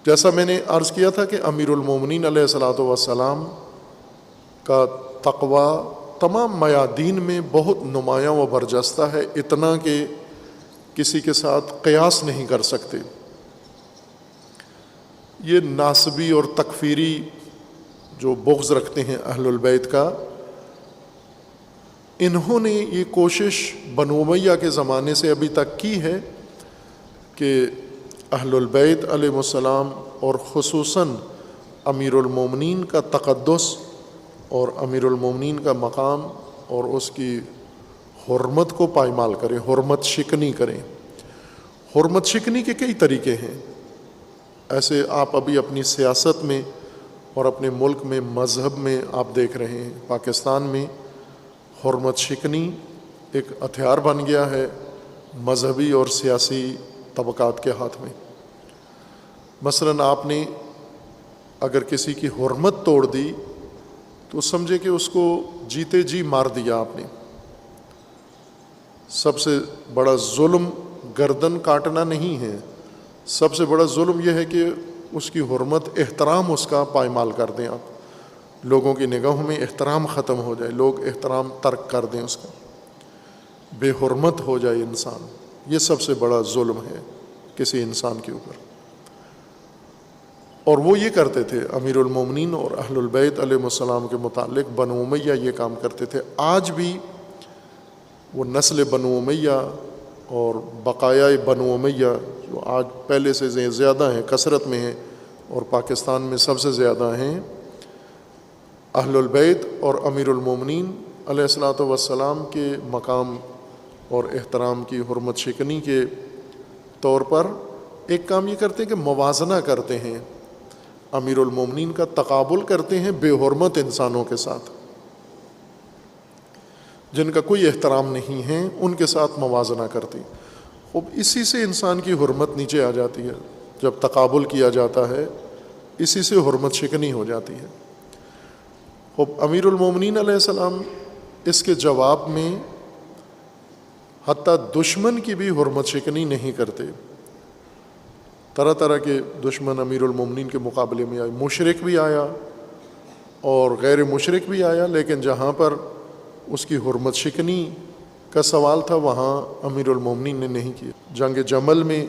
جیسا میں نے عرض کیا تھا کہ امیر المومنین علیہ الصلاۃ والسلام کا تقوی تمام میادین میں بہت نمایاں و برجستہ ہے، اتنا کہ کسی کے ساتھ قیاس نہیں کر سکتے۔ یہ ناسبی اور تکفیری جو بغض رکھتے ہیں اہل البیت کا، انہوں نے یہ کوشش بنو امیہ کے زمانے سے ابھی تک کی ہے کہ اہل البیت علیہ السلام اور خصوصاً امیر المومنین کا تقدس اور امیر المومنین کا مقام اور اس کی حرمت کو پائمال کریں، حرمت شکنی کریں۔ حرمت شکنی کے کئی طریقے ہیں، ایسے آپ ابھی اپنی سیاست میں اور اپنے ملک میں مذہب میں آپ دیکھ رہے ہیں۔ پاکستان میں حرمت شکنی ایک ہتھیار بن گیا ہے مذہبی اور سیاسی طبقات کے ہاتھ میں۔ مثلاً آپ نے اگر کسی کی حرمت توڑ دی تو سمجھے کہ اس کو جیتے جی مار دیا آپ نے۔ سب سے بڑا ظلم گردن کاٹنا نہیں ہے، سب سے بڑا ظلم یہ ہے کہ اس کی حرمت، احترام اس کا پائمال کر دیں آپ، لوگوں کی نگاہوں میں احترام ختم ہو جائے، لوگ احترام ترک کر دیں اس کا، بے حرمت ہو جائے انسان۔ یہ سب سے بڑا ظلم ہے کسی انسان کے اوپر، اور وہ یہ کرتے تھے امیر المومنین اور اہل البیت علیہ السلام کے متعلق بنو امیہ یہ کام کرتے تھے۔ آج بھی وہ نسل بنو امیہ اور بقایا بنو امیہ جو آج پہلے سے زیادہ ہیں، کثرت میں ہیں اور پاکستان میں سب سے زیادہ ہیں، اہل البیت اور امیر المومنین علیہ الصلاۃ والسلام کے مقام اور احترام کی حرمت شکنی کے طور پر ایک کام یہ کرتے ہیں کہ موازنہ کرتے ہیں، امیر المومنین کا تقابل کرتے ہیں بے حرمت انسانوں کے ساتھ، جن کا کوئی احترام نہیں ہے ان کے ساتھ موازنہ کرتے ہیں۔ اب اسی سے انسان کی حرمت نیچے آ جاتی ہے، جب تقابل کیا جاتا ہے اسی سے حرمت شکنی ہو جاتی ہے۔ اب امیر المومنین علیہ السلام اس کے جواب میں حتیٰ دشمن کی بھی حرمت شکنی نہیں کرتے۔ طرح طرح کے دشمن امیر المومنین کے مقابلے میں آئے، مشرک بھی آیا اور غیر مشرک بھی آیا، لیکن جہاں پر اس کی حرمت شکنی کا سوال تھا وہاں امیر المومنین نے نہیں کیا۔ جنگ جمل میں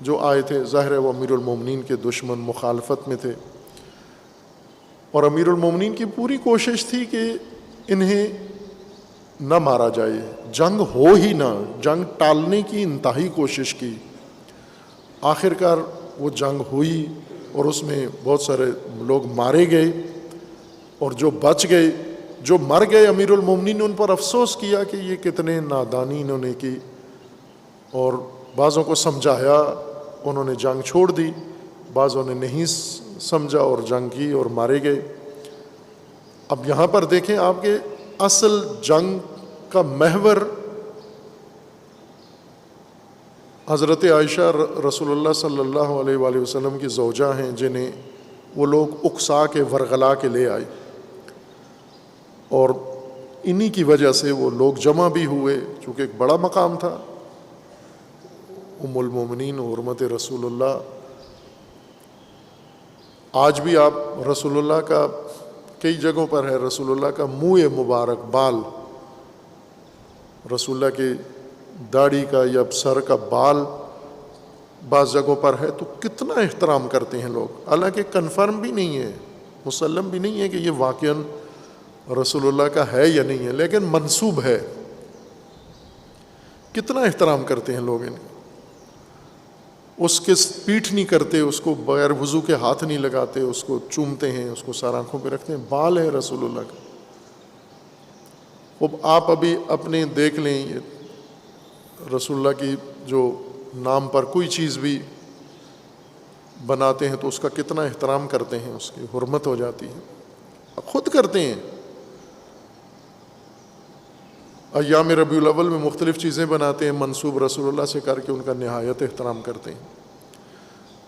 جو آئے تھے ظاہر ہے وہ امیر المومنین کے دشمن مخالفت میں تھے، اور امیر المومنین کی پوری کوشش تھی کہ انہیں نہ مارا جائے، جنگ ہو ہی نہ، جنگ ٹالنے کی انتہائی کوشش کی۔ آخر کار وہ جنگ ہوئی اور اس میں بہت سارے لوگ مارے گئے، اور جو بچ گئے، جو مر گئے امیر المومنین نے ان پر افسوس کیا کہ یہ کتنے نادانی انہوں نے کی، اور بعضوں کو سمجھایا، انہوں نے جنگ چھوڑ دی، بعضوں نے نہیں سمجھا اور جنگ کی اور مارے گئے۔ اب یہاں پر دیکھیں آپ کہ اصل جنگ کا محور حضرت عائشہ رسول اللہ صلی اللہ علیہ وآلہ وسلم کی زوجہ ہیں، جنہیں وہ لوگ اکسا کے ورغلا کے لے آئے، اور انہی کی وجہ سے وہ لوگ جمع بھی ہوئے، چونکہ ایک بڑا مقام تھا، ام المومنین حرمت رسول اللہ۔ آج بھی آپ رسول اللہ کا کئی جگہوں پر ہے، رسول اللہ کا منہ مبارک، بال، رسول اللہ کی داڑھی کا یا سر کا بال بعض جگہوں پر ہے، تو کتنا احترام کرتے ہیں لوگ، حالانکہ کنفرم بھی نہیں ہے، مسلم بھی نہیں ہے کہ یہ واقعاً رسول اللہ کا ہے یا نہیں ہے، لیکن منسوب ہے۔ کتنا احترام کرتے ہیں لوگ انہیں، اس کے پیٹھ نہیں کرتے، اس کو بغیر وضو کے ہاتھ نہیں لگاتے، اس کو چومتے ہیں، اس کو سر آنکھوں پہ رکھتے ہیں، بال ہے رسول اللہ کا۔ اب آپ ابھی اپنے دیکھ لیں، یہ رسول اللہ کی جو نام پر کوئی چیز بھی بناتے ہیں تو اس کا کتنا احترام کرتے ہیں، اس کی حرمت ہو جاتی ہے، خود کرتے ہیں۔ ایام ربیع الاول میں مختلف چیزیں بناتے ہیں منسوب رسول اللہ سے کر کے، ان کا نہایت احترام کرتے ہیں۔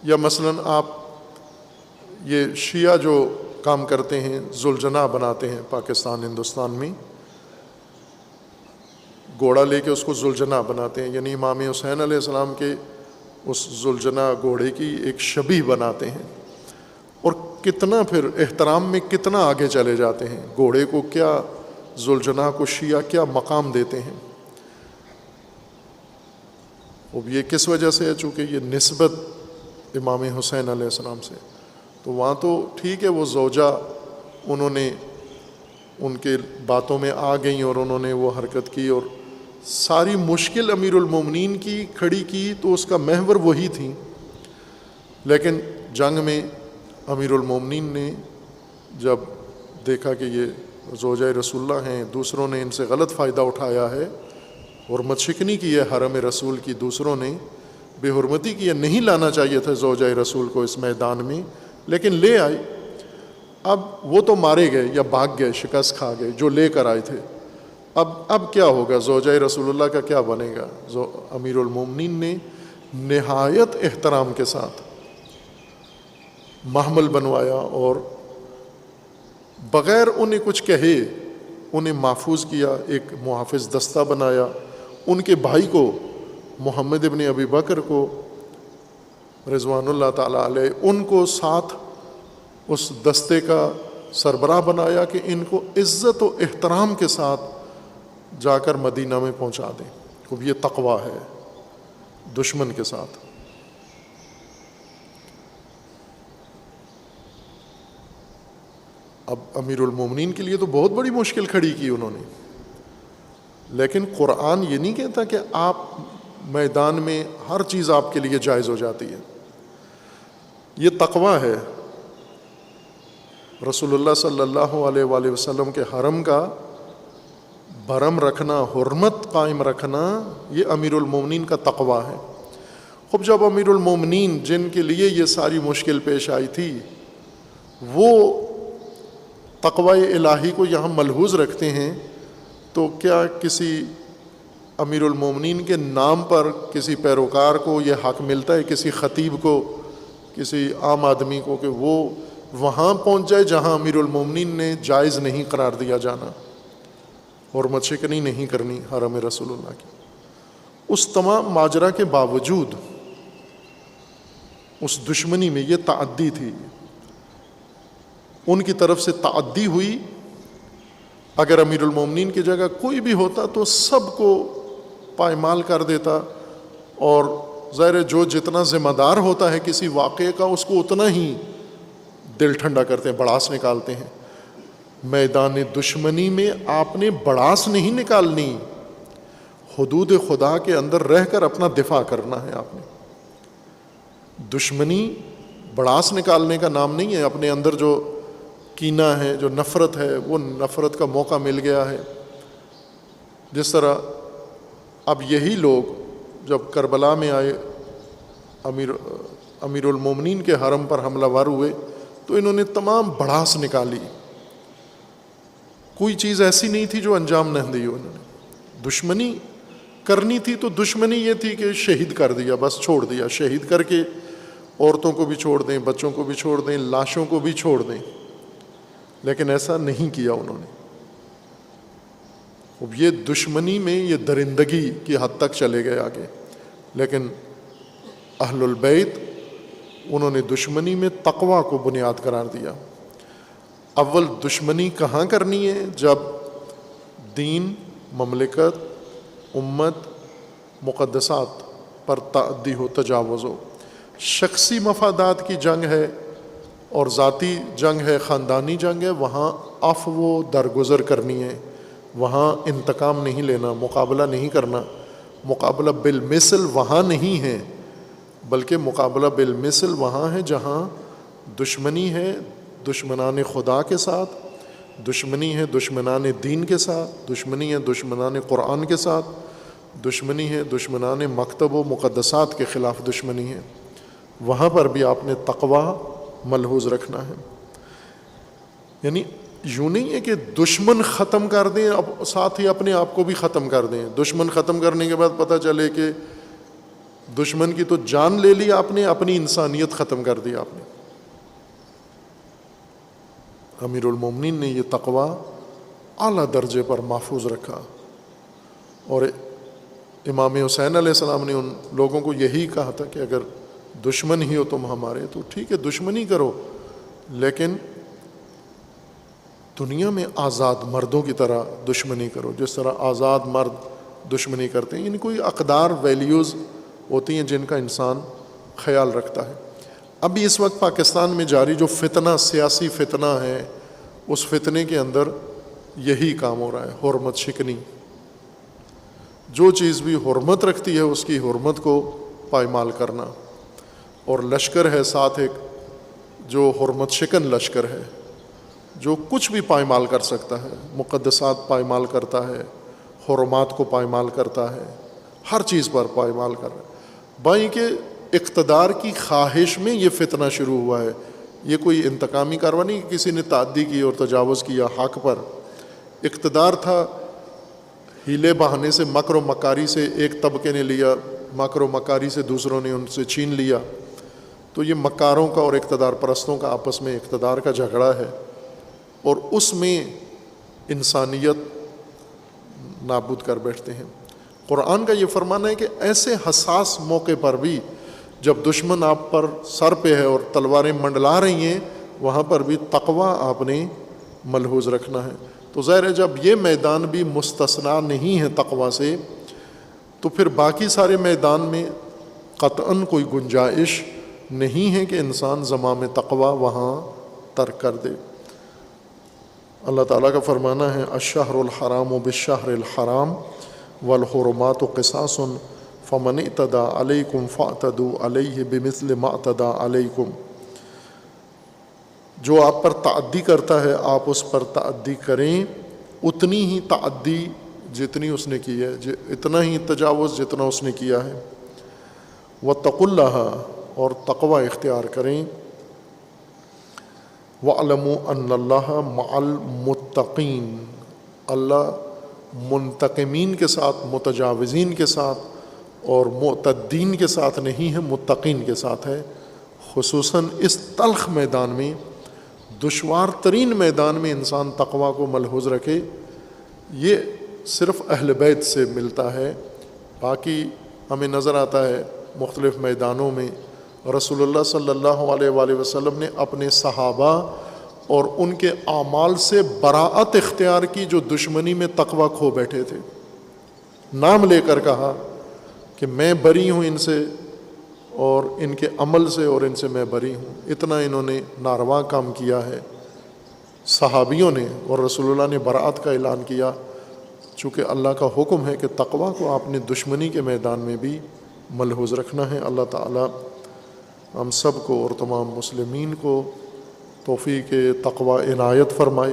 یا مثلاً آپ یہ شیعہ جو کام کرتے ہیں، ذوالجناح بناتے ہیں پاکستان ہندوستان میں، گھوڑا لے کے اس کو ذوالجناح بناتے ہیں، یعنی امام حسین علیہ السلام کے اس ذوالجناح گھوڑے کی ایک شبیہ بناتے ہیں، اور کتنا پھر احترام میں کتنا آگے چلے جاتے ہیں، گھوڑے کو کیا، ذوالجناح کو شیعہ کیا مقام دیتے ہیں۔ اب یہ کس وجہ سے ہے؟ چونکہ یہ نسبت امام حسین علیہ السلام سے، تو وہاں تو ٹھیک ہے وہ زوجہ انہوں نے ان کے باتوں میں آ گئیں اور انہوں نے وہ حرکت کی، اور ساری مشکل امیر المومنین کی کھڑی کی تو اس کا محور وہی تھی، لیکن جنگ میں امیر المومنین نے جب دیکھا کہ یہ زوجہ رسول اللہ ہیں، دوسروں نے ان سے غلط فائدہ اٹھایا ہے، حرمت شکنی کی ہے حرم رسول کی، دوسروں نے بے حرمتی کی ہے، نہیں لانا چاہیے تھا زوجہ رسول کو اس میدان میں، لیکن لے آئے۔ اب وہ تو مارے گئے یا بھاگ گئے، شکست کھا گئے جو لے کر آئے تھے، اب کیا ہوگا؟ زوجہ رسول اللہ کا کیا بنے گا؟ امیر المومنین نے نہایت احترام کے ساتھ محمل بنوایا اور بغیر انہیں کچھ کہے انہیں محفوظ کیا، ایک محافظ دستہ بنایا، ان کے بھائی کو محمد ابن ابی بکر کو رضوان اللہ تعالیٰ علیہ، ان کو ساتھ اس دستے کا سربراہ بنایا کہ ان کو عزت و احترام کے ساتھ جا کر مدینہ میں پہنچا دیں۔ اب یہ تقویٰ ہے دشمن کے ساتھ۔ اب امیر المومنین کے لیے تو بہت بڑی مشکل کھڑی کی انہوں نے، لیکن قرآن یہ نہیں کہتا کہ آپ میدان میں ہر چیز آپ کے لیے جائز ہو جاتی ہے۔ یہ تقویٰ ہے، رسول اللہ صلی اللہ علیہ وآلہ وسلم کے حرم کا بھرم رکھنا، حرمت قائم رکھنا، یہ امیر المومنین کا تقویٰ ہے۔ خب جب امیر المومنین جن کے لیے یہ ساری مشکل پیش آئی تھی وہ تقویٰ الہی کو یہاں ملحوظ رکھتے ہیں، تو کیا کسی امیر المومنین کے نام پر کسی پیروکار کو یہ حق ملتا ہے، کسی خطیب کو، کسی عام آدمی کو، کہ وہ وہاں پہنچ جائے جہاں امیر المومنین نے جائز نہیں قرار دیا جانا، حرمت شکنی نہیں کرنی حرم رسول اللہ کی؟ اس تمام ماجرا کے باوجود اس دشمنی میں یہ تعدی تھی، ان کی طرف سے تعدی ہوئی۔ اگر امیر المومنین کی جگہ کوئی بھی ہوتا تو سب کو پائمال کر دیتا، اور ظاہر جو جتنا ذمہ دار ہوتا ہے کسی واقعے کا اس کو اتنا ہی دل ٹھنڈا کرتے ہیں، بڑاس نکالتے ہیں۔ میدان دشمنی میں آپ نے بڑاس نہیں نکالنی، حدود خدا کے اندر رہ کر اپنا دفاع کرنا ہے۔ آپ نے دشمنی بڑاس نکالنے کا نام نہیں ہے۔ اپنے اندر جو کینہ ہے، جو نفرت ہے، وہ نفرت کا موقع مل گیا ہے۔ جس طرح اب یہی لوگ جب کربلا میں آئے، امیر المومنین کے حرم پر حملہ ور ہوئے، تو انہوں نے تمام بڑاس نکالی، کوئی چیز ایسی نہیں تھی جو انجام نہ دی۔ انہوں نے دشمنی کرنی تھی تو دشمنی یہ تھی کہ شہید کر دیا، بس چھوڑ دیا، شہید کر کے عورتوں کو بھی چھوڑ دیں، بچوں کو بھی چھوڑ دیں، لاشوں کو بھی چھوڑ دیں، لیکن ایسا نہیں کیا انہوں نے۔ اب یہ دشمنی میں یہ درندگی کی حد تک چلے گئے آگے، لیکن اہل البیت انہوں نے دشمنی میں تقویٰ کو بنیاد قرار دیا۔ اول دشمنی کہاں کرنی ہے؟ جب دین، مملکت، امت، مقدسات پر تعدی ہو، تجاوز ہو۔ شخصی مفادات کی جنگ ہے اور ذاتی جنگ ہے، خاندانی جنگ ہے، وہاں عفو و درگزر کرنی ہے، وہاں انتقام نہیں لینا، مقابلہ نہیں کرنا۔ مقابلہ بالمثل وہاں نہیں ہے، بلکہ مقابلہ بالمثل وہاں ہے جہاں دشمنی ہے دشمنان خدا کے ساتھ، دشمنی ہے دشمنان دین کے ساتھ، دشمنی ہے دشمنان قرآن کے ساتھ، دشمنی ہے دشمنان مکتب و مقدسات کے خلاف دشمنی ہے۔ وہاں پر بھی آپ نے تقویٰ ملحوظ رکھنا ہے۔ یعنی یوں نہیں ہے کہ دشمن ختم کر دیں، اب ساتھ ہی اپنے آپ کو بھی ختم کر دیں۔ دشمن ختم کرنے کے بعد پتہ چلے کہ دشمن کی تو جان لے لی آپ نے، اپنی انسانیت ختم کر دی آپ نے۔ امیر المومنین نے یہ تقویٰ اعلیٰ درجے پر محفوظ رکھا، اور امام حسین علیہ السلام نے ان لوگوں کو یہی کہا تھا کہ اگر دشمن ہی ہو تم ہمارے تو ٹھیک ہے دشمنی کرو، لیکن دنیا میں آزاد مردوں کی طرح دشمنی کرو، جس طرح آزاد مرد دشمنی کرتے ہیں۔ یعنی کوئی اقدار ویلیوز ہوتی ہیں جن کا انسان خیال رکھتا ہے۔ ابھی اس وقت پاکستان میں جاری جو فتنہ، سیاسی فتنہ ہے، اس فتنے کے اندر یہی کام ہو رہا ہے، حرمت شکنی۔ جو چیز بھی حرمت رکھتی ہے اس کی حرمت کو پائمال کرنا، اور لشکر ہے ساتھ ایک جو حرمت شکن لشکر ہے، جو کچھ بھی پائمال کر سکتا ہے، مقدسات پائمال کرتا ہے، حرمات کو پائمال کرتا ہے، ہر چیز پر پائمال کر رہا ہے۔ بھائی کہ اقتدار کی خواہش میں یہ فتنہ شروع ہوا ہے، یہ کوئی انتقامی کارروائی نہیں کہ کسی نے تعدی کی اور تجاوز کیا حق پر۔ اقتدار تھا، ہیلے بہانے سے، مکر و مکاری سے ایک طبقے نے لیا، مکر و مکاری سے دوسروں نے ان سے چھین لیا۔ تو یہ مکاروں کا اور اقتدار پرستوں کا آپس میں اقتدار کا جھگڑا ہے، اور اس میں انسانیت نابود کر بیٹھتے ہیں۔ قرآن کا یہ فرمانا ہے کہ ایسے حساس موقع پر بھی جب دشمن آپ پر سر پہ ہے اور تلواریں منڈلا رہی ہیں، وہاں پر بھی تقویٰ آپ نے ملحوظ رکھنا ہے۔ تو ظاہر ہے جب یہ میدان بھی مستثنا نہیں ہے تقویٰ سے، تو پھر باقی سارے میدان میں قطعاً کوئی گنجائش نہیں ہے کہ انسان زمام تقویٰ وہاں ترک کر دے۔ اللہ تعالیٰ کا فرمانا ہے الشہر الحرام بالشہر الحرام والحرمات قصاص فمن اعتدى علیکم فاعتدوا علیہ بمثل ما اعتدى علیکم۔ جو آپ پر تعدی کرتا ہے آپ اس پر تعدی کریں، اتنی ہی تعدی جتنی اس نے کی ہے، اتنا ہی تجاوز جتنا اس نے کیا ہے۔ واتقوا اللہ، اور تقوی اختیار کریں۔ وَاعْلَمُوا أَنَّ اللَّهَ مَعَ الْمُتَّقِينَ، اللہ منتقمین کے ساتھ، متجاوزین کے ساتھ اور معتدین کے ساتھ نہیں ہے، متقین کے ساتھ ہے۔ خصوصاً اس تلخ میدان میں، دشوار ترین میدان میں انسان تقویٰ کو ملحوظ رکھے، یہ صرف اہل بیت سے ملتا ہے۔ باقی ہمیں نظر آتا ہے مختلف میدانوں میں رسول اللہ صلی اللہ علیہ وآلہ وسلم نے اپنے صحابہ اور ان کے اعمال سے براعت اختیار کی جو دشمنی میں تقویٰ کھو بیٹھے تھے، نام لے کر کہا کہ میں بری ہوں ان سے اور ان کے عمل سے، اور ان سے میں بری ہوں۔ اتنا انہوں نے ناروا کام کیا ہے صحابیوں نے، اور رسول اللہ نے براعت کا اعلان کیا۔ چونکہ اللہ کا حکم ہے کہ تقویٰ کو آپ نے دشمنی کے میدان میں بھی ملحوظ رکھنا ہے۔ اللہ تعالیٰ ہم سب کو اور تمام مسلمین کو توفیق تقویٰ عنایت فرمائے،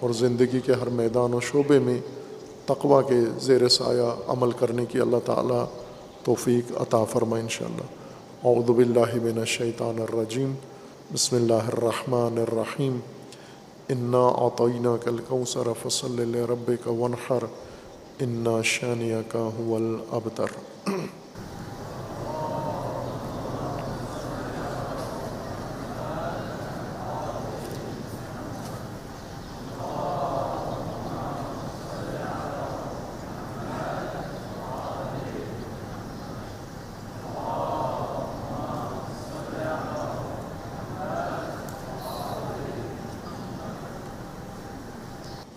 اور زندگی کے ہر میدان و شعبے میں تقویٰ کے زیر سایہ عمل کرنے کی اللہ تعالیٰ توفیق عطا فرمائے انشاءاللہ۔ اعوذ باللہ من الشیطان الرجیم، بسم اللہ الرحمن الرحیم۔ انا اعطیناک الکوثر فصل لربک وانحر ان شانئک هو الابتر۔